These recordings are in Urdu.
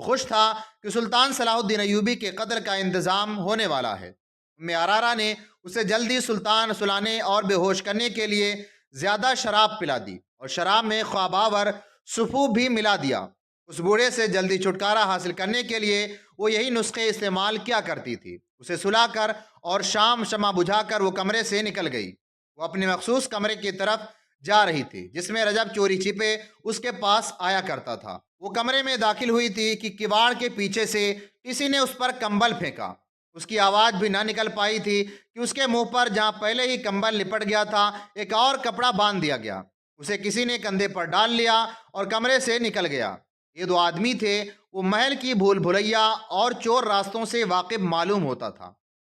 وہ خوش تھا کہ سلطان صلاح الدین ایوبی کے قتل کا انتظام ہونے والا ہے۔ عرارہ نے اسے جلدی سلطان سلانے اور بے ہوش کرنے کے لیے زیادہ شراب پلا دی اور شراب میں خواب آور سفوف بھی ملا دیا۔ اس بوڑھے سے جلدی چھٹکارا حاصل کرنے کے لیے وہ یہی نسخے استعمال کیا کرتی تھی۔ اسے سلا کر اور شام شمع بجھا کر وہ کمرے سے نکل گئی۔ وہ اپنے مخصوص کمرے کی طرف جا رہی تھی جس میں رجب چوری چھپے اس کے پاس آیا کرتا تھا۔ وہ کمرے میں داخل ہوئی تھی کہ کواڑ کے پیچھے سے کسی نے اس پر کمبل پھینکا۔ اس کی آواز بھی نہ نکل پائی تھی کہ اس کے منہ پر جہاں پہلے ہی کمبل لپٹ گیا تھا ایک اور کپڑا باندھ دیا گیا۔ اسے کسی نے کندھے پر ڈال لیا اور کمرے سے نکل گیا۔ یہ دو آدمی تھے۔ وہ محل کی بھول بھلیا اور چور راستوں سے واقف معلوم ہوتا تھا۔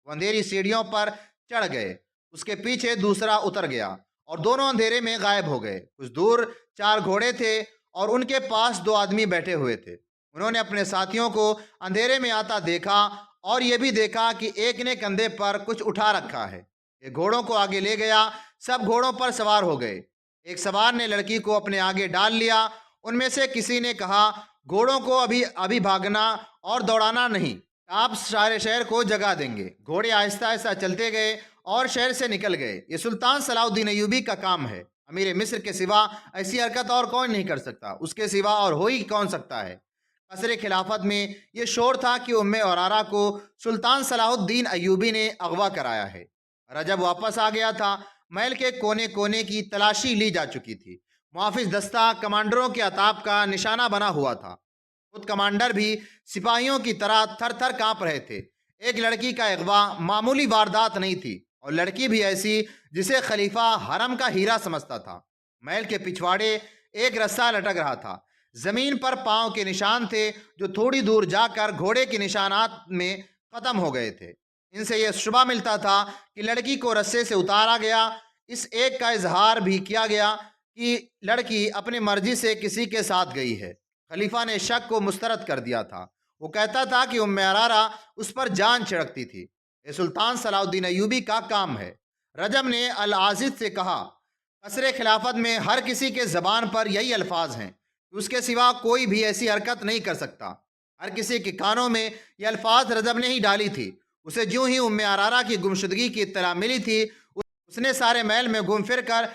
وہ اندھیری سیڑھیوں پر چڑھ گئے، اس کے پیچھے دوسرا اتر گیا اور دونوں اندھیرے میں غائب ہو گئے۔ کچھ دور 4 گھوڑے تھے اور ان کے پاس 2 آدمی بیٹھے ہوئے تھے۔ انہوں نے اپنے ساتھیوں کو اندھیرے میں آتا دیکھا اور یہ بھی دیکھا کہ ایک نے کندھے پر کچھ اٹھا رکھا ہے۔ یہ گھوڑوں کو آگے لے گیا۔ سب گھوڑوں پر سوار ہو گئے۔ ایک سوار نے لڑکی کو اپنے آگے ڈال لیا۔ ان میں سے کسی نے کہا، گھوڑوں کو ابھی بھاگنا اور دوڑانا نہیں، آپ سارے شہر کو جگا دیں گے۔ گھوڑے آہستہ آہستہ چلتے گئے اور شہر سے نکل گئے۔ یہ سلطان صلاح الدین ایوبی کا کام ہے۔ امیر مصر کے سوا ایسی حرکت اور کون نہیں کر سکتا، اس کے سوا اور ہو ہی کون سکتا ہے۔ قصر خلافت میں یہ شور تھا کہ عرارہ کو سلطان صلاح الدین ایوبی نے اغوا کرایا ہے۔ رجب واپس آ گیا تھا۔ محل کے کونے کونے کی تلاشی لی جا چکی تھی۔ محافظ دستہ کمانڈروں کے عتاب کا نشانہ بنا ہوا تھا۔ خود کمانڈر بھی سپاہیوں کی طرح تھر تھر کانپ رہے تھے۔ ایک لڑکی کا اغوا معمولی واردات نہیں تھی، اور لڑکی بھی ایسی جسے خلیفہ حرم کا ہیرا سمجھتا تھا۔ محل کے پچھواڑے ایک رسہ لٹک رہا تھا۔ زمین پر پاؤں کے نشان تھے جو تھوڑی دور جا کر گھوڑے کے نشانات میں ختم ہو گئے تھے۔ ان سے یہ شبہ ملتا تھا کہ لڑکی کو رسے سے اتارا گیا۔ اس ایک کا اظہار بھی کیا گیا کہ لڑکی اپنی مرضی سے کسی کے ساتھ گئی ہے۔ خلیفہ نے شک کو مسترد کر دیا تھا۔ وہ کہتا تھا کہ عرارہ اس پر جان چھڑکتی تھی۔ یہ سلطان صلاح الدین ایوبی کا کام ہے۔ رجب نے العازد سے کہا، قصر خلافت میں ہر کسی کے زبان پر یہی الفاظ ہیں، اس کے سوا کوئی بھی ایسی حرکت نہیں کر سکتا۔ ہر کسی کے کانوں میں یہ الفاظ رجب نے ہی ڈالی تھی۔ اسے جو ہی عرارہ کی گمشدگی کی اطلاع ملی تھی، اس نے سارے محل میں گھوم پھر کر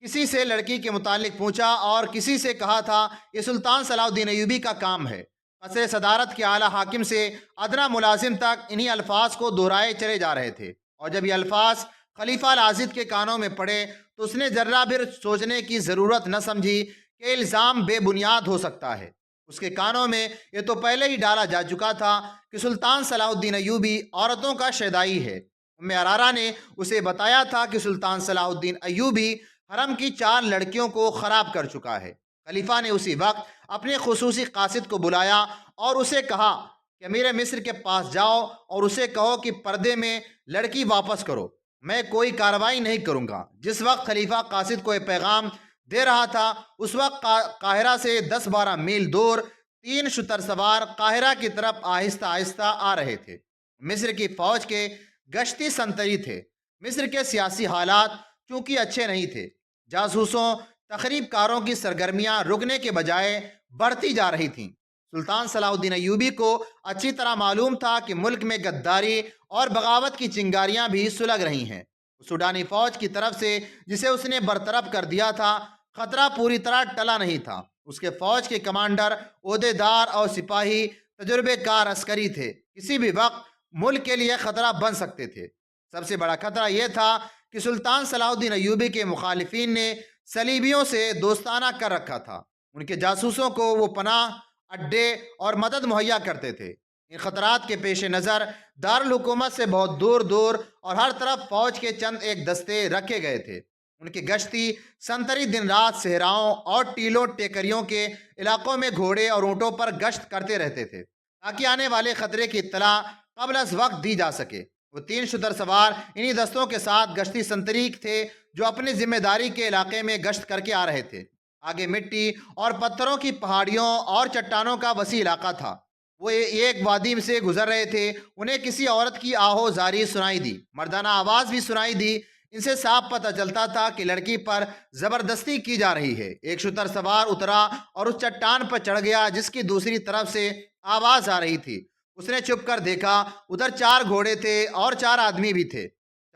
کسی سے لڑکی کے متعلق پوچھا اور کسی سے کہا تھا یہ سلطان صلاح الدین ایوبی کا کام ہے۔ قصر صدارت کے اعلیٰ حاکم سے ادنا ملازم تک انہی الفاظ کو دہرائے چلے جا رہے تھے، اور جب یہ الفاظ خلیفہ العازد کے کانوں میں پڑے تو اس نے ذرہ بھی سوچنے کی ضرورت نہ سمجھی کہ الزام بے بنیاد ہو سکتا ہے۔ اس کے کانوں میں یہ تو پہلے ہی ڈالا جا چکا تھا کہ سلطان صلاح الدین ایوبی عورتوں کا شیدائی ہے۔ عرارہ نے اسے بتایا تھا کہ سلطان صلاح الدین ایوبی حرم کی 4 لڑکیوں کو خراب کر چکا ہے۔ خلیفہ نے اسی وقت اپنے خصوصی قاصد کو بلایا اور اسے کہا کہ امیر مصر کے پاس جاؤ اور اسے کہو کہ پردے میں لڑکی واپس کرو، میں کوئی کارروائی نہیں کروں گا۔ جس وقت خلیفہ قاصد کو یہ پیغام دے رہا تھا، اس وقت قاہرہ سے 10-12 میل دور 3 شتر سوار قاہرہ کی طرف آہستہ آہستہ آ رہے تھے۔ مصر کی فوج کے گشتی سنتری تھے۔ مصر کے سیاسی حالات چونکہ اچھے نہیں تھے، جاسوسوں تخریب کاروں کی سرگرمیاں رکنے کے بجائے بڑھتی جا رہی تھیں۔ سلطان صلاح الدین ایوبی کو اچھی طرح معلوم تھا کہ ملک میں غداری اور بغاوت کی چنگاریاں بھی سلگ رہی ہیں۔ سوڈانی فوج کی طرف سے جسے اس نے برطرف کر دیا تھا، خطرہ پوری طرح ٹلا نہیں تھا۔ اس کے فوج کے کمانڈر عہدیدار اور سپاہی تجربے کار عسکری تھے، کسی بھی وقت ملک کے لیے خطرہ بن سکتے تھے۔ سب سے بڑا خطرہ یہ تھا کہ سلطان صلاح الدین ایوبی کے مخالفین نے صلیبیوں سے دوستانہ کر رکھا تھا۔ ان کے جاسوسوں کو وہ پناہ اڈے اور مدد مہیا کرتے تھے۔ ان خطرات کے پیش نظر دارالحکومت سے بہت دور دور اور ہر طرف فوج کے چند ایک دستے رکھے گئے تھے۔ ان کی گشتی سنتری دن رات صحراؤں اور ٹیلوں ٹیکریوں کے علاقوں میں گھوڑے اور اونٹوں پر گشت کرتے رہتے تھے تاکہ آنے والے خطرے کی اطلاع قبل از وقت دی جا سکے۔ وہ 3 شتر سوار انہی دستوں کے ساتھ گشتی سنتری تھے جو اپنی ذمہ داری کے علاقے میں گشت کر کے آ رہے تھے۔ آگے مٹی اور پتھروں کی پہاڑیوں اور چٹانوں کا وسیع علاقہ تھا۔ وہ ایک وادی سے گزر رہے تھے۔ انہیں کسی عورت کی آہو زاری سنائی دی، مردانہ آواز بھی سنائی دی۔ ان سے صاف پتہ چلتا تھا کہ لڑکی پر زبردستی کی جا رہی ہے۔ ایک شتر سوار اترا اور اس چٹان پر چڑھ گیا جس کی دوسری طرف سے آواز آ رہی تھی۔ اس نے چھپ کر دیکھا، ادھر 4 گھوڑے تھے اور 4 آدمی بھی تھے۔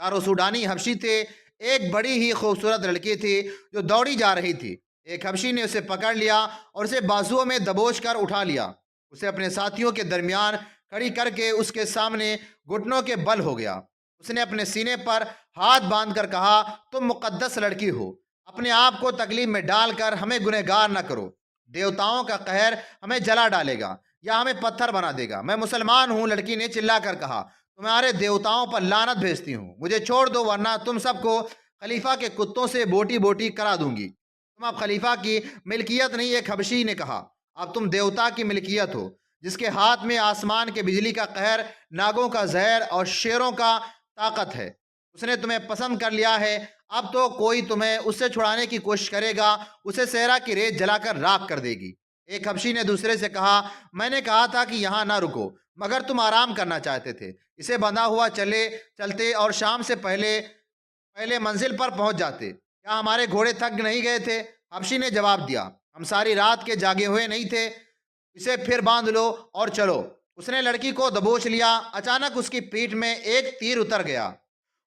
چاروں سوڈانی حبشی تھے۔ ایک بڑی ہی خوبصورت لڑکی تھی جو دوڑی جا رہی تھی۔ ایک حبشی نے اسے پکڑ لیا اور اسے بازوؤں میں دبوچ کر اٹھا لیا۔ اسے اپنے ساتھیوں کے درمیان کھڑی کر کے اس کے سامنے گھٹنوں کے بل ہو گیا۔ اس نے اپنے سینے پر ہاتھ باندھ کر کہا، تم مقدس لڑکی ہو، اپنے آپ کو تکلیف میں ڈال کر ہمیں گنہگار نہ کرو۔ دیوتاؤں کا قہر ہمیں جلا ڈالے گا یا ہمیں پتھر بنا دے گا۔ میں مسلمان ہوں، لڑکی نے چلا کر کہا۔ تمہارے دیوتاؤں پر لعنت بھیجتی ہوں، مجھے چھوڑ دو ورنہ تم سب کو خلیفہ کے کتوں سے بوٹی بوٹی کرا دوں گی۔ تم اب خلیفہ کی ملکیت نہیں، ایک حبشی نے کہا، اب تم دیوتا کی ملکیت ہو جس کے ہاتھ میں آسمان کے بجلی کا قہر، ناگوں کا زہر اور شیروں کا طاقت ہے۔ اس نے تمہیں پسند کر لیا ہے، اب تو کوئی تمہیں اس سے چھڑانے کی کوشش کرے گا، اسے صحرا کی ریت جلا کر راکھ کر دے گی۔ ایک حبشی نے دوسرے سے کہا، میں نے کہا تھا کہ یہاں نہ رکو، مگر تم آرام کرنا چاہتے تھے۔ اسے بندھا ہوا چلتے اور شام سے پہلے منزل پر پہنچ جاتے۔ کیا ہمارے گھوڑے تھک نہیں گئے تھے؟ حبشی نے جواب دیا، ہم ساری رات کے جاگے ہوئے نہیں تھے، اسے پھر باندھ لو اور چلو۔ اس نے لڑکی کو دبوچ لیا۔ اچانک اس کی پیٹھ میں ایک تیر اتر گیا۔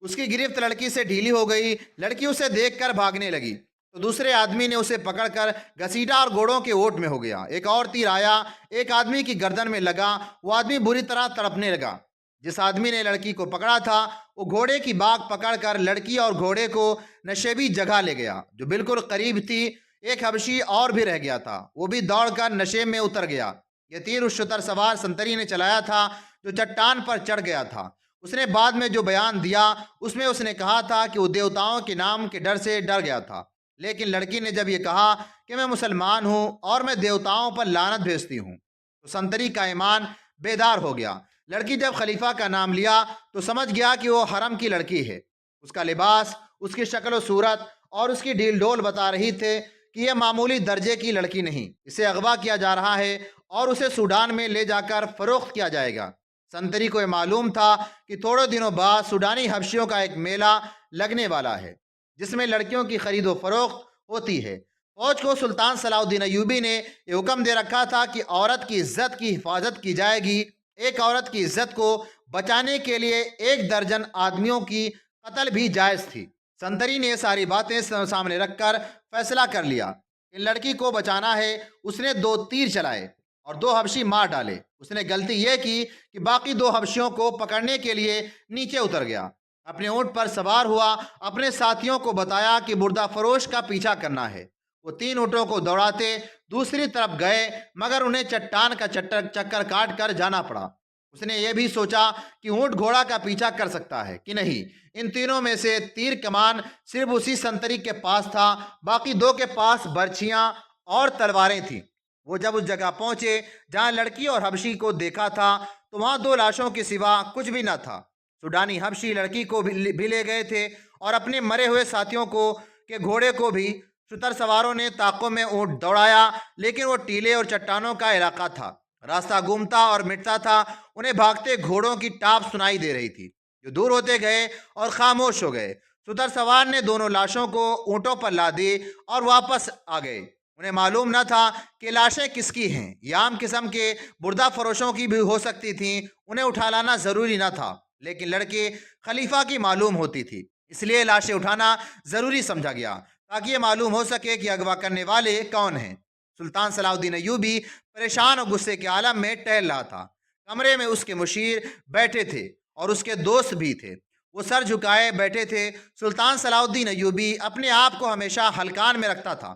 اس کی گرفت لڑکی سے ڈھیلی ہو گئی۔ لڑکی اسے دیکھ کر بھاگنے لگی تو دوسرے آدمی نے اسے پکڑ کر گھسیٹا اور گھوڑوں کے اوٹ میں ہو گیا۔ ایک اور تیر آیا، ایک آدمی کی گردن میں لگا۔ وہ آدمی بری طرح تڑپنے لگا۔ جس آدمی نے لڑکی کو پکڑا تھا وہ گھوڑے کی باگ پکڑ کر لڑکی اور گھوڑے کو نشیبی جگہ لے گیا جو بالکل قریب تھی۔ ایک حبشی اور بھی رہ گیا تھا، وہ بھی دوڑ کر نشیب میں اتر گیا۔ یہ تیر اس شتر سوار سنتری نے چلایا تھا جو چٹان پر چڑھ گیا تھا۔ اس نے بعد میں جو بیان دیا اس میں اس نے کہا تھا کہ وہ دیوتاؤں کے نام کے ڈر سے ڈر گیا تھا، لیکن لڑکی نے جب یہ کہا کہ میں مسلمان ہوں اور میں دیوتاؤں پر لعنت بھیجتی ہوں تو سنتری کا ایمان بیدار ہو گیا۔ لڑکی جب خلیفہ کا نام لیا تو سمجھ گیا کہ وہ حرم کی لڑکی ہے۔ اس کا لباس، اس کی شکل و صورت اور اس کی ڈھیل ڈول بتا رہی تھے کہ یہ معمولی درجے کی لڑکی نہیں، اسے اغوا کیا جا رہا ہے اور اسے سوڈان میں لے جا کر فروخت کیا جائے گا۔ سنتری کو یہ معلوم تھا کہ تھوڑے دنوں بعد سوڈانی حبشیوں کا ایک میلہ لگنے والا ہے جس میں لڑکیوں کی خرید و فروخت ہوتی ہے۔ فوج کو سلطان صلاح الدین ایوبی نے یہ حکم دے رکھا تھا کہ عورت کی عزت کی حفاظت کی جائے گی۔ ایک عورت کی عزت کو بچانے کے لیے 1 درجن آدمیوں کی قتل بھی جائز تھی۔ سنتری نے ساری باتیں سامنے رکھ کر فیصلہ کر لیا کہ لڑکی کو بچانا ہے۔ اس نے 2 تیر چلائے اور 2 حبشی مار ڈالے۔ اس نے غلطی یہ کی کہ باقی 2 حبشیوں کو پکڑنے کے لیے نیچے اتر گیا، اپنے اونٹ پر سوار ہوا، اپنے ساتھیوں کو بتایا کہ بردہ فروش کا پیچھا کرنا ہے۔ وہ 3 اونٹوں کو دوڑاتے دوسری طرف گئے مگر انہیں چٹان کا چکر کاٹ کر جانا پڑا۔ اس نے یہ بھی سوچا کہ اونٹ گھوڑا کا پیچھا کر سکتا ہے کہ نہیں۔ ان تینوں میں سے تیر کمان صرف اسی سنتری کے پاس تھا، باقی 2 کے پاس برچھیاں اور تلواریں تھیں۔ وہ جب اس جگہ پہنچے جہاں لڑکی اور حبشی کو دیکھا تھا تو وہاں 2 لاشوں کے سوا کچھ بھی نہ تھا۔ سوڈانی حبشی لڑکی کو بھی لے گئے تھے اور اپنے مرے ہوئے ساتھیوں کے گھوڑے کو بھی۔ شتر سواروں نے طاقوں میں اونٹ دوڑایا لیکن وہ ٹیلے اور چٹانوں کا علاقہ تھا، راستہ گھومتا اور مٹتا تھا۔ انہیں بھاگتے گھوڑوں کی ٹاپ سنائی دے رہی تھی جو دور ہوتے گئے اور خاموش ہو گئے۔ شتر سوار نے دونوں لاشوں کو اونٹوں پر لادی اور واپس آ گئے۔ انہیں معلوم نہ تھا کہ لاشیں کس کی ہیں، یہ عام قسم کے بردہ فروشوں کی بھی ہو سکتی تھیں، انہیں اٹھا لانا ضروری نہ تھا، لیکن لڑکی خلیفہ کی معلوم ہوتی تھی اس لیے لاشیں اٹھانا ضروری سمجھا گیا تاکہ یہ معلوم ہو سکے کہ اغوا کرنے والے کون ہیں۔ سلطان صلاح الدین ایوبی پریشان اور غصے کے عالم میں ٹہل رہا تھا۔ کمرے میں اس کے مشیر بیٹھے تھے اور اس کے دوست بھی تھے، وہ سر جھکائے بیٹھے تھے۔ سلطان صلاح الدین ایوبی اپنے آپ کو ہمیشہ ہلکان میں رکھتا تھا،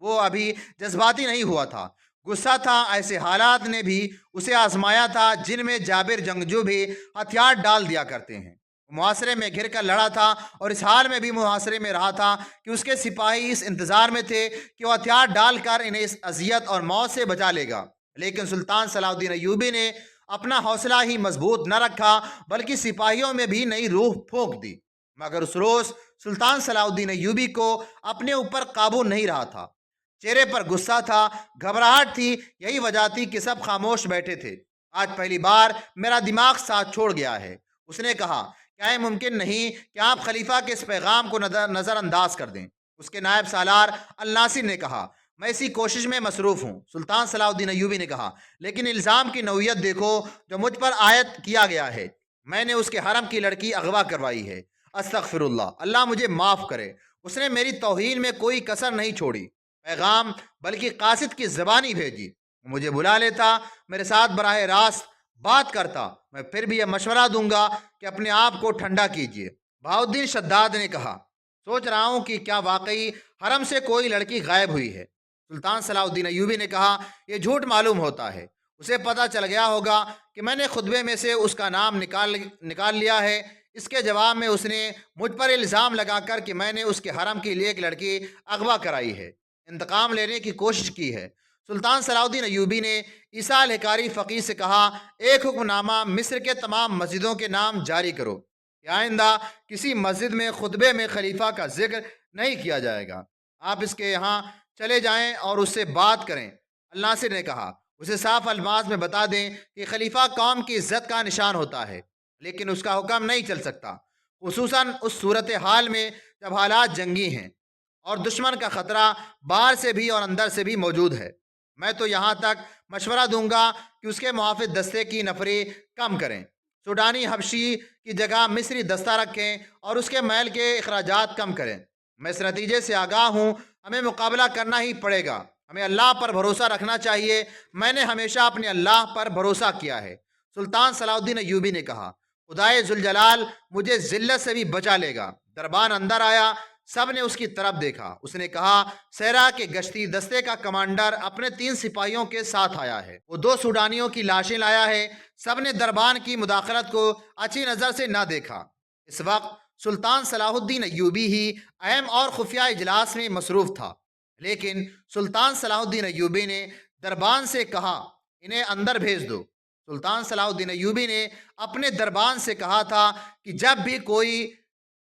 وہ ابھی جذباتی نہیں ہوا تھا، غصہ تھا۔ ایسے حالات نے بھی اسے آزمایا تھا جن میں جابر جنگجو بھی ہتھیار ڈال دیا کرتے ہیں۔ وہ محاصرے میں گھر کر لڑا تھا اور اس حال میں بھی محاصرے میں رہا تھا کہ اس کے سپاہی اس انتظار میں تھے کہ وہ ہتھیار ڈال کر انہیں اس اذیت اور موت سے بچا لے گا، لیکن سلطان صلاح الدین ایوبی نے اپنا حوصلہ ہی مضبوط نہ رکھا بلکہ سپاہیوں میں بھی نئی روح پھونک دی۔ مگر اس روز سلطان صلاح الدین ایوبی کو اپنے اوپر قابو نہیں رہا تھا، چہرے پر غصہ تھا، گھبراہٹ تھی۔ یہی وجہ تھی کہ سب خاموش بیٹھے تھے۔ آج پہلی بار میرا دماغ ساتھ چھوڑ گیا ہے، اس نے کہا۔ کیا یہ ممکن نہیں کہ آپ خلیفہ کے اس پیغام کو نظر انداز کر دیں؟ اس کے نائب سالار الناصر نے کہا، میں اسی کوشش میں مصروف ہوں۔ سلطان صلاح الدین ایوبی نے کہا، لیکن الزام کی نوعیت دیکھو جو مجھ پر عائد کیا گیا ہے۔ میں نے اس کے حرم کی لڑکی اغوا کروائی ہے۔ استغفر اللہ، اللہ مجھے معاف کرے۔ اس نے میری توہین میں کوئی کسر نہیں چھوڑی، پیغام بلکہ قاصد کی زبانی بھیجی۔ مجھے بلا لیتا، میرے ساتھ براہ راست بات کرتا، میں پھر بھی یہ مشورہ دوں گا کہ اپنے آپ کو ٹھنڈا کیجیے۔ بہاؤالدین شداد نے کہا، سوچ رہا ہوں کہ کیا واقعی حرم سے کوئی لڑکی غائب ہوئی ہے؟ سلطان صلاح الدین ایوبی نے کہا، یہ جھوٹ معلوم ہوتا ہے۔ اسے پتہ چل گیا ہوگا کہ میں نے خطبے میں سے اس کا نام نکال لیا ہے۔ اس کے جواب میں اس نے مجھ پر الزام لگا کر کہ میں نے اس کے حرم کے لیے ایک لڑکی اغوا کرائی ہے، انتقام لینے کی کوشش کی ہے۔ سلطان صلاح الدین ایوبی نے عیسیٰ الحقاری فقیہ سے کہا، ایک حکم نامہ مصر کے تمام مسجدوں کے نام جاری کرو کہ آئندہ کسی مسجد میں خطبے میں خلیفہ کا ذکر نہیں کیا جائے گا۔ آپ اس کے یہاں چلے جائیں اور اس سے بات کریں۔ الناصر نے کہا، اسے صاف الفاظ میں بتا دیں کہ خلیفہ قوم کی عزت کا نشان ہوتا ہے، لیکن اس کا حکم نہیں چل سکتا، خصوصاً اس صورتحال میں جب حالات جنگی ہیں اور دشمن کا خطرہ باہر سے بھی اور اندر سے بھی موجود ہے۔ میں تو یہاں تک مشورہ دوں گا کہ اس کے محافظ دستے کی نفری کم کریں، سوڈانی حبشی کی جگہ مصری دستہ رکھیں اور اس کے محل کے اخراجات کم کریں۔ میں اس نتیجے سے آگاہ ہوں، ہمیں مقابلہ کرنا ہی پڑے گا، ہمیں اللہ پر بھروسہ رکھنا چاہیے۔ میں نے ہمیشہ اپنے اللہ پر بھروسہ کیا ہے۔ سلطان صلاح الدین ایوبی نے کہا، خدائے ذوالجلال مجھے ذلت سے بھی بچا لے گا۔ دربان اندر آیا، سب نے اس کی طرف دیکھا۔ اس نے کہا، سیرا کے گشتی دستے کا کمانڈر اپنے 3 سپاہیوں کے ساتھ آیا ہے، وہ 2 سوڈانیوں کی لاشیں لایا ہے۔ سب نے دربان کی مداخلت کو اچھی نظر سے نہ دیکھا۔ اس وقت سلطان صلاح الدین ایوبی ہی اہم اور خفیہ اجلاس میں مصروف تھا، لیکن سلطان صلاح الدین ایوبی نے دربان سے کہا، انہیں اندر بھیج دو۔ سلطان صلاح الدین ایوبی نے اپنے دربان سے کہا تھا کہ جب بھی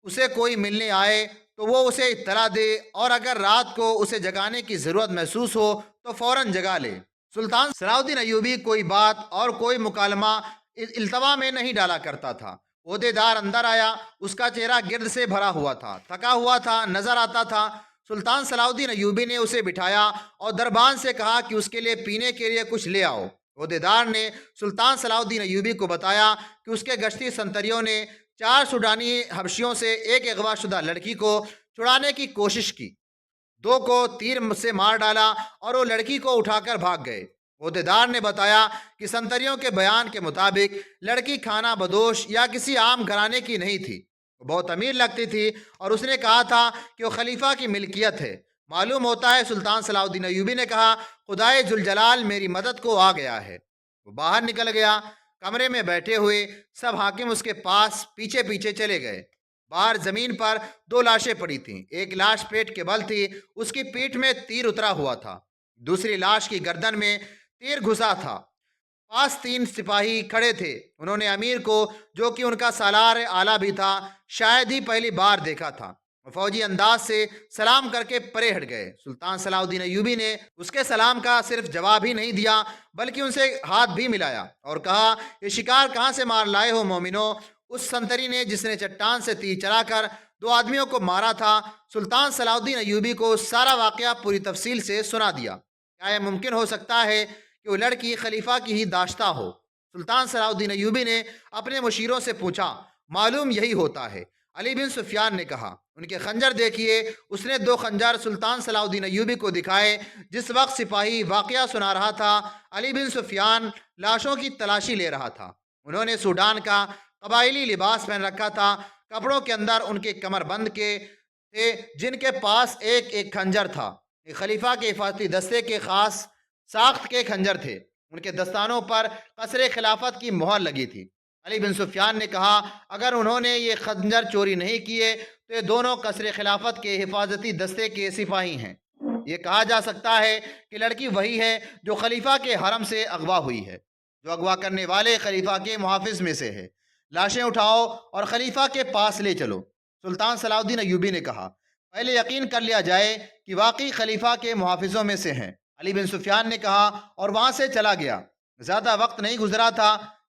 اسے کوئی ملنے آئے تو وہ اسے اطلاع دے، اور اگر رات کو اسے جگانے کی ضرورت محسوس ہو تو فوراً جگا لے۔ سلطان صلاح الدین ایوبی کوئی بات اور کوئی مکالمہ التوا میں نہیں ڈالا کرتا تھا۔ عہدے دار اندر آیا، اس کا چہرہ گرد سے بھرا ہوا تھا، تھکا ہوا تھا نظر آتا تھا۔ سلطان صلاح الدین ایوبی نے اسے بٹھایا اور دربان سے کہا کہ اس کے لیے پینے کے لیے کچھ لے آؤ۔ عہدے دار نے سلطان صلاح الدین ایوبی کو بتایا کہ اس کے گشتی سنتریوں نے 4 سوڈانی حبشیوں سے ایک اغوا شدہ لڑکی کو چھڑانے کی کوشش کی، 2 کو تیر سے مار ڈالا اور وہ لڑکی کو اٹھا کر بھاگ گئے۔ عہدے دار نے بتایا کہ سنتریوں کے بیان کے مطابق لڑکی کھانا بدوش یا کسی عام گھرانے کی نہیں تھی، وہ بہت امیر لگتی تھی اور اس نے کہا تھا کہ وہ خلیفہ کی ملکیت ہے۔ معلوم ہوتا ہے، سلطان صلاح الدین ایوبی نے کہا، خدائے ذوالجلال میری مدد کو آ گیا ہے۔ وہ باہر نکل گیا۔ کمرے میں بیٹھے ہوئے سب حاکم اس کے پاس پیچھے پیچھے چلے گئے۔ باہر زمین پر 2 لاشیں پڑی تھیں۔ ایک لاش پیٹ کے بل تھی، اس کی پیٹھ میں تیر اترا ہوا تھا۔ دوسری لاش کی گردن میں تیر گھسا تھا۔ پاس 3 سپاہی کھڑے تھے۔ انہوں نے امیر کو، جو کہ ان کا سالار اعلیٰ بھی تھا، شاید ہی پہلی بار دیکھا تھا۔ وہ فوجی انداز سے سلام کر کے پرے ہٹ گئے۔ سلطان صلاح الدین ایوبی نے اس کے سلام کا صرف جواب ہی نہیں دیا بلکہ ان سے ہاتھ بھی ملایا اور کہا، یہ شکار کہاں سے مار لائے ہو مومنو؟ اس سنتری نے جس نے چٹان سے تیر چلا کر 2 آدمیوں کو مارا تھا۔ سلطان صلاح الدین ایوبی کو سارا واقعہ پوری تفصیل سے سنا دیا۔ کیا یہ ممکن ہو سکتا ہے کہ وہ لڑکی خلیفہ کی ہی داشتہ ہو؟ سلطان صلاح الدین ایوبی نے اپنے مشیروں سے پوچھا۔ معلوم یہی ہوتا ہے، علی بن سفیان نے کہا۔ ان کے خنجر دیکھیے۔ اس نے 2 خنجر سلطان صلاح الدین ایوبی کو دکھائے۔ جس وقت سپاہی واقعہ سنا رہا تھا، علی بن سفیان لاشوں کی تلاشی لے رہا تھا۔ انہوں نے سوڈان کا قبائلی لباس پہن رکھا تھا۔ کپڑوں کے اندر ان کے کمر بند کے تھے، جن کے پاس ایک ایک خنجر تھا۔ یہ خلیفہ کے حفاظتی دستے کے خاص ساخت کے خنجر تھے۔ ان کے دستانوں پر قصر خلافت کی مہر لگی تھی۔ علی بن سفیان نے کہا، اگر انہوں نے یہ خنجر چوری نہیں کیے تو یہ دونوں قصر خلافت کے حفاظتی دستے کے سپاہی ہیں۔ یہ کہا جا سکتا ہے کہ لڑکی وہی ہے جو خلیفہ کے حرم سے اغوا ہوئی ہے، جو اغوا کرنے والے خلیفہ کے محافظ میں سے ہے۔ لاشیں اٹھاؤ اور خلیفہ کے پاس لے چلو۔ سلطان صلاح الدین ایوبی نے کہا، پہلے یقین کر لیا جائے کہ واقعی خلیفہ کے محافظوں میں سے ہیں۔ علی بن سفیان نے کہا اور وہاں سے چلا گیا۔ زیادہ وقت نہیں گزرا تھا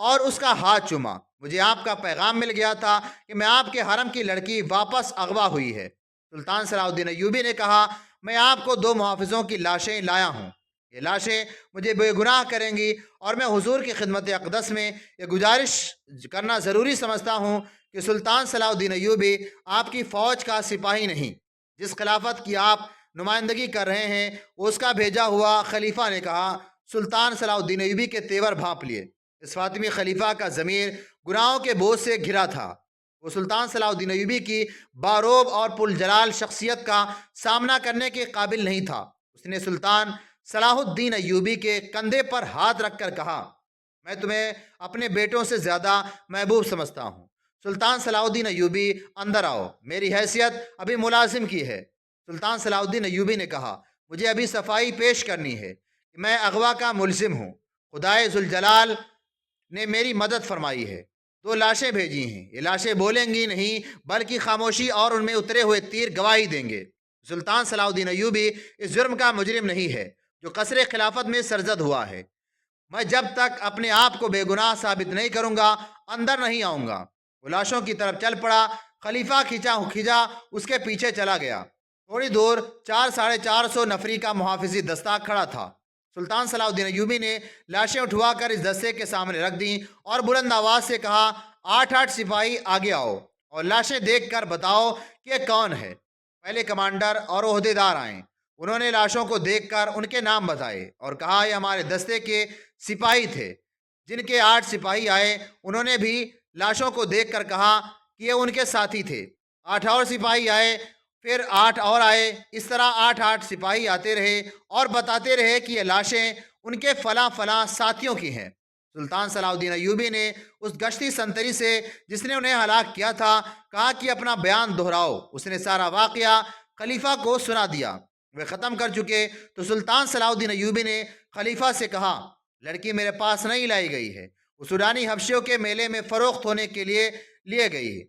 اور اس کا ہاتھ چوما۔ مجھے آپ کا پیغام مل گیا تھا کہ میں آپ کے حرم کی لڑکی واپس اغوا ہوئی ہے۔ سلطان صلاح الدین ایوبی نے کہا، میں آپ کو 2 محافظوں کی لاشیں لایا ہوں۔ یہ لاشیں مجھے بے گناہ کریں گی، اور میں حضور کی خدمت اقدس میں یہ گزارش کرنا ضروری سمجھتا ہوں کہ سلطان صلاح الدین ایوبی آپ کی فوج کا سپاہی نہیں۔ جس خلافت کی آپ نمائندگی کر رہے ہیں وہ اس کا بھیجا ہوا خلیفہ نے کہا۔ سلطان صلاح الدین ایوبی کے تیور بھانپ لیے۔ اس فاطمی خلیفہ کا ضمیر گناہوں کے بوجھ سے گھرا تھا۔ وہ سلطان صلاح الدین ایوبی کی باروب اور پرجلال شخصیت کا سامنا کرنے کے قابل نہیں تھا۔ اس نے سلطان صلاح الدین ایوبی کے کندھے پر ہاتھ رکھ کر کہا، میں تمہیں اپنے بیٹوں سے زیادہ محبوب سمجھتا ہوں۔ سلطان صلاح الدین ایوبی، اندر آؤ، میری حیثیت ابھی ملازم کی ہے۔ سلطان صلاح الدین ایوبی نے کہا، مجھے ابھی صفائی پیش کرنی ہے کہ میں اغوا کا ملزم ہوں۔ خدائے ذوالجلال نے میری مدد فرمائی ہے۔ 2 لاشیں بھیجی ہیں۔ یہ لاشیں بولیں گی نہیں بلکہ خاموشی اور ان میں اترے ہوئے تیر گواہی دیں گے۔ سلطان صلاح الدین ایوبی اس جرم کا مجرم نہیں ہے جو قصر خلافت میں سرزد ہوا ہے۔ میں جب تک اپنے آپ کو بے گناہ ثابت نہیں کروں گا اندر نہیں آؤں گا۔ وہ لاشوں کی طرف چل پڑا۔ خلیفہ کھینچا اس کے پیچھے چلا گیا۔ تھوڑی دور 400-450 نفری کا محافظی دستہ کھڑا تھا۔ سلطان صلاح الدین ایوبی نے لاشیں اٹھوا کر اس دستے کے سامنے رکھ دیں اور بلند آواز سے کہا، 8 سپاہی آگے آؤ اور لاشیں دیکھ کر بتاؤ کہ یہ کون ہے۔ پہلے کمانڈر اور عہدیدار آئیں۔ انہوں نے لاشوں کو دیکھ کر ان کے نام بتائے اور کہا، یہ ہمارے دستے کے سپاہی تھے۔ جن کے 8 سپاہی آئے انہوں نے بھی لاشوں کو دیکھ کر کہا کہ یہ ان کے ساتھی تھے۔ 8 اور سپاہی آئے، پھر 8 اور آئے۔ اس طرح 8 سپاہی آتے رہے اور بتاتے رہے کہ یہ لاشیں ان کے فلاں ساتھیوں کی ہیں۔ سلطان صلاح الدین ایوبی نے اس گشتی سنتری سے جس نے انہیں ہلاک کیا تھا کہا کہ اپنا بیان دہراؤ۔ اس نے سارا واقعہ خلیفہ کو سنا دیا۔ وہ ختم کر چکے تو سلطان صلاح الدین ایوبی نے خلیفہ سے کہا، لڑکی میرے پاس نہیں لائی گئی ہے، وہ سوڈانی حبشیوں کے میلے میں فروخت ہونے کے لیے لیے گئی ہے۔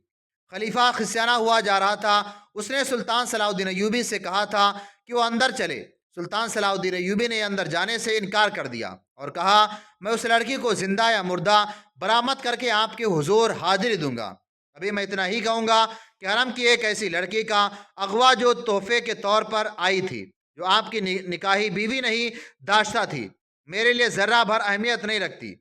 خلیفہ خسیانہ ہوا جا رہا تھا۔ اس نے سلطان صلاح الدین ایوبی سے کہا تھا کہ وہ اندر چلے۔ سلطان صلاح الدین ایوبی نے اندر جانے سے انکار کر دیا اور کہا، میں اس لڑکی کو زندہ یا مردہ برآمد کر کے آپ کے حضور حاضری دوں گا۔ ابھی میں اتنا ہی کہوں گا کہ حرم کی ایک ایسی لڑکی کا اغوا جو تحفے کے طور پر آئی تھی، جو آپ کی نکاحی بیوی نہیں داشتہ تھی، میرے لیے ذرہ بھر اہمیت نہیں رکھتی۔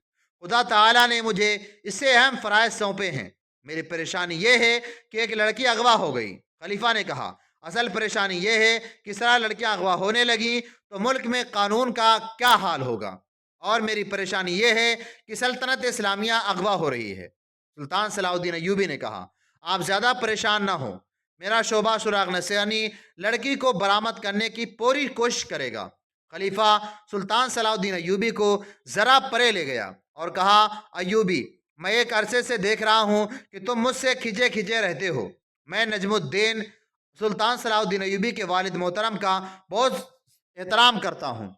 خدا تعالیٰ نے مجھے اس سے اہم فرائض سونپے ہیں۔ میری پریشانی یہ ہے کہ ایک لڑکی اغوا ہو گئی۔ خلیفہ نے کہا، اصل پریشانی یہ ہے کہ سارا لڑکیاں اغوا ہونے لگیں تو ملک میں قانون کا کیا حال ہوگا، اور میری پریشانی یہ ہے کہ سلطنت اسلامیہ اغوا ہو رہی ہے۔ سلطان صلاح الدین ایوبی نے کہا، آپ زیادہ پریشان نہ ہوں، میرا شعبہ سراغ نسیانی لڑکی کو برآمد کرنے کی پوری کوشش کرے گا۔ خلیفہ سلطان صلاح الدین ایوبی کو ذرا پرے لے گیا اور کہا، ایوبی، میں ایک عرصے سے دیکھ رہا ہوں کہ تم مجھ سے کھنچے رہتے ہو۔ میں نجم الدین سلطان صلاح الدین ایوبی کے والد محترم کا بہت احترام کرتا ہوں،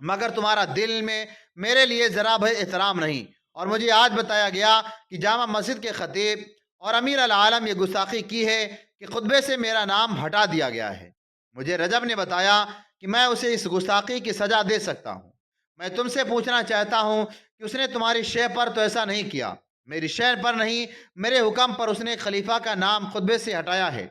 مگر تمہارا دل میں میرے لیے ذرا بھی احترام نہیں، اور مجھے آج بتایا گیا کہ جامع مسجد کے خطیب اور امیر العالم یہ گستاخی کی ہے کہ خطبے سے میرا نام ہٹا دیا گیا ہے۔ مجھے رجب نے بتایا کہ میں اسے اس گستاخی کی سزا دے سکتا ہوں۔ میں تم سے پوچھنا چاہتا ہوں کہ اس نے تمہاری شے پر تو ایسا نہیں کیا، میری شے پر نہیں، میرے حکم پر اس نے خلیفہ کا نام خطبے سے ہٹایا ہے۔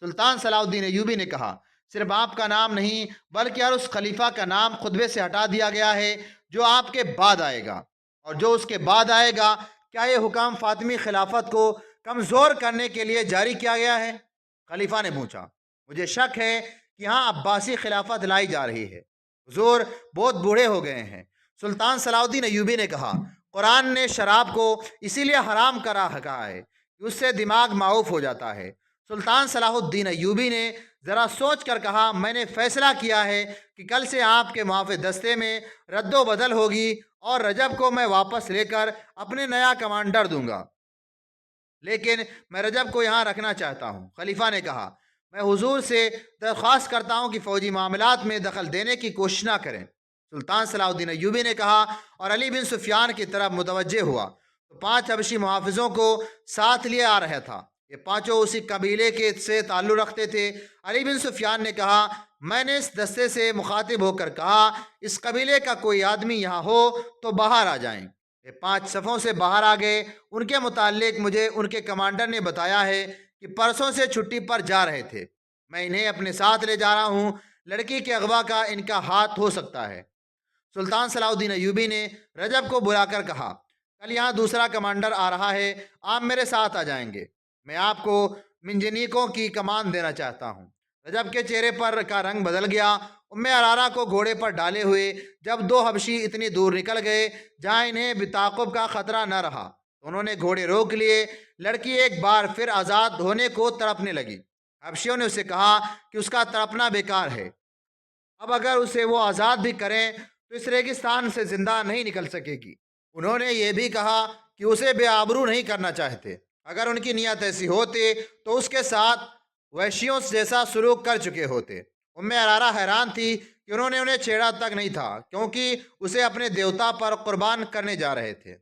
سلطان صلاح الدین ایوبی نے کہا، صرف آپ کا نام نہیں بلکہ ہر اس خلیفہ کا نام خطبے سے ہٹا دیا گیا ہے جو آپ کے بعد آئے گا اور جو اس کے بعد آئے گا۔ کیا یہ حکم فاطمی خلافت کو کمزور کرنے کے لیے جاری کیا گیا ہے؟ خلیفہ نے پوچھا، مجھے شک ہے کہ یہاں عباسی خلافت لائی جا رہی ہے، حضور بہت بوڑھے ہو گئے ہیں۔ سلطان صلاح الدین ایوبی نے کہا، قرآن نے شراب کو اسی لیے حرام کرا رکھا ہے کہ اس سے دماغ معوف ہو جاتا ہے۔ سلطان صلاح الدین ایوبی نے ذرا سوچ کر کہا، میں نے فیصلہ کیا ہے کہ کل سے آپ کے معاف دستے میں رد و بدل ہوگی اور رجب کو میں واپس لے کر اپنے نیا کمانڈر دوں گا، لیکن میں رجب کو یہاں رکھنا چاہتا ہوں۔ خلیفہ نے کہا، میں حضور سے درخواست کرتا ہوں کہ فوجی معاملات میں دخل دینے کی کوشش نہ کریں۔ سلطان صلاح الدین ایوبی نے کہا اور علی بن سفیان کی طرف متوجہ ہوا تو 5 حبشی محافظوں کو ساتھ لیے آ رہا تھا۔ یہ 5 اسی قبیلے کے سے تعلق رکھتے تھے۔ علی بن سفیان نے کہا، میں نے اس دستے سے مخاطب ہو کر کہا، اس قبیلے کا کوئی آدمی یہاں ہو تو باہر آ جائیں۔ یہ 5 صفوں سے باہر آ گئے۔ ان کے متعلق مجھے ان کے کمانڈر نے بتایا ہے کہ پرسوں سے چھٹی پر جا رہے تھے۔ میں انہیں اپنے ساتھ لے جا رہا ہوں۔ لڑکی کے اغوا کا ان کا ہاتھ ہو سکتا ہے۔ سلطان صلاح الدین ایوبی نے رجب کو بلا کر کہا، کل یہاں دوسرا کمانڈر آ رہا ہے، آپ میرے ساتھ آ جائیں گے۔ میں آپ کو منجنیکوں کی کمان دینا چاہتا ہوں۔ رجب کے چہرے پر کا رنگ بدل گیا۔ ام ارارا کو گھوڑے پر ڈالے ہوئے جب 2 حبشی اتنی دور نکل گئے جہاں انہیں بتعاقب کا خطرہ نہ رہا تو انہوں نے گھوڑے روک لیے۔ لڑکی ایک بار پھر آزاد ہونے کو تڑپنے لگی۔ حبشیوں نے اسے کہا کہ اس کا تڑپنا بیکار ہے، اب اگر اسے وہ آزاد بھی کریں تو اس ریگستان سے زندہ نہیں نکل سکے گی۔ انہوں نے یہ بھی کہا کہ اسے بے آبرو نہیں کرنا چاہتے۔ اگر ان کی نیت ایسی ہوتی تو اس کے ساتھ وحشیوں جیسا سلوک کر چکے ہوتے۔ ام ارارا حیران تھی کہ انہوں نے انہیں چھیڑا تک نہیں تھا، کیونکہ اسے اپنے دیوتا پر قربان کرنے جا رہے تھے۔